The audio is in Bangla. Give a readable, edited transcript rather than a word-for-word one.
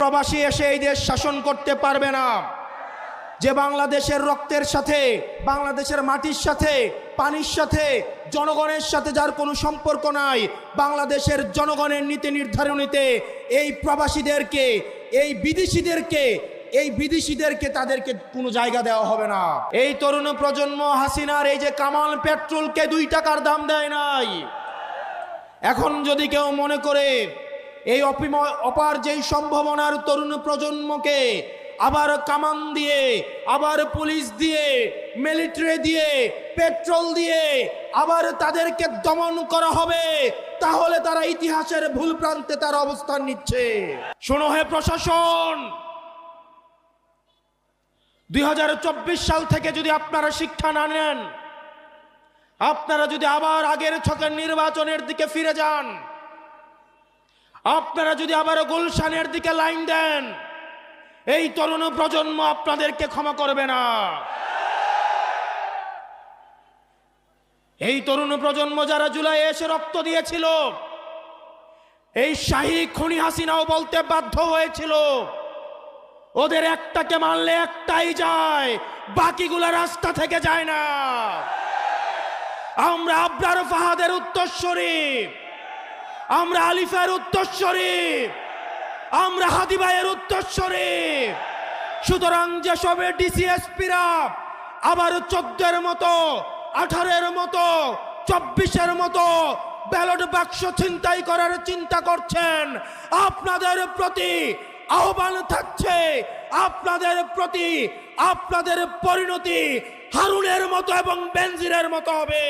প্রবাসী এসে এই দেশ শাসন করতে পারবে না। যে বাংলাদেশের রক্তের সাথে, বাংলাদেশের মাটির সাথে, পানির সাথে, জনগণের সাথে যার কোনো সম্পর্ক নাই, বাংলাদেশের জনগণের নীতি নির্ধারণীতে এই প্রবাসীদেরকে, এই বিদেশিদেরকে তাদেরকে কোনো জায়গা দেওয়া হবে না। এই তরুণ প্রজন্ম হাসিনার এই যে কামাল পেট্রোলকে 2 টাকার দাম দেয় নাই। এখন যদি কেউ মনে করে এই অপার যেই সম্ভাবনার তরুণ প্রজন্মকে আবার কামান দিয়ে, আবার পুলিশ দিয়ে, মিলিটারি দিয়ে, পেট্রোল দিয়ে আবার তাদেরকে দমন করা হবে, তাহলে তারা ইতিহাসের ভুল প্রান্তে তার অবস্থান নিচ্ছে। শোনো হে প্রশাসন, 2024 সাল থেকে যদি আপনারা শিক্ষা না নেন, আপনারা যদি আবার আগের ছকের নির্বাচনের দিকে ফিরে যান, আপনারা যদি আবার গুলশানের দিকে লাইন দেন, এই তরুণ প্রজন্ম আপনাদেরকে ক্ষমা করবে না। এই তরুণ প্রজন্ম যারা জুলাই এসে রক্ত দিয়েছিল, এই শাহী খুনি হাসিনাও বলতে বাধ্য হয়েছিল ওদের একটাকে মারলে একটাই যায়, বাকিগুলা রাস্তা থেকে যায় না। আমরা আবরার ফাহাদের উত্তরসূরি, আমরা আলিফের উত্তরসূরি, আমরা হাদি ভাইয়ের উত্তরসূরি। সুতরাং যেসব ডিসিএসপিরা আবার 14-এর মতো, 18-এর মতো, 24-এর মতো ব্যালট বাক্স ছিনতাই করার চিন্তা করছেন, আপনাদের প্রতি আহ্বান থাকছে, আপনাদের প্রতি আপনাদের পরিণতি হারুনের মতো এবং বেনজিরের মতো হবে।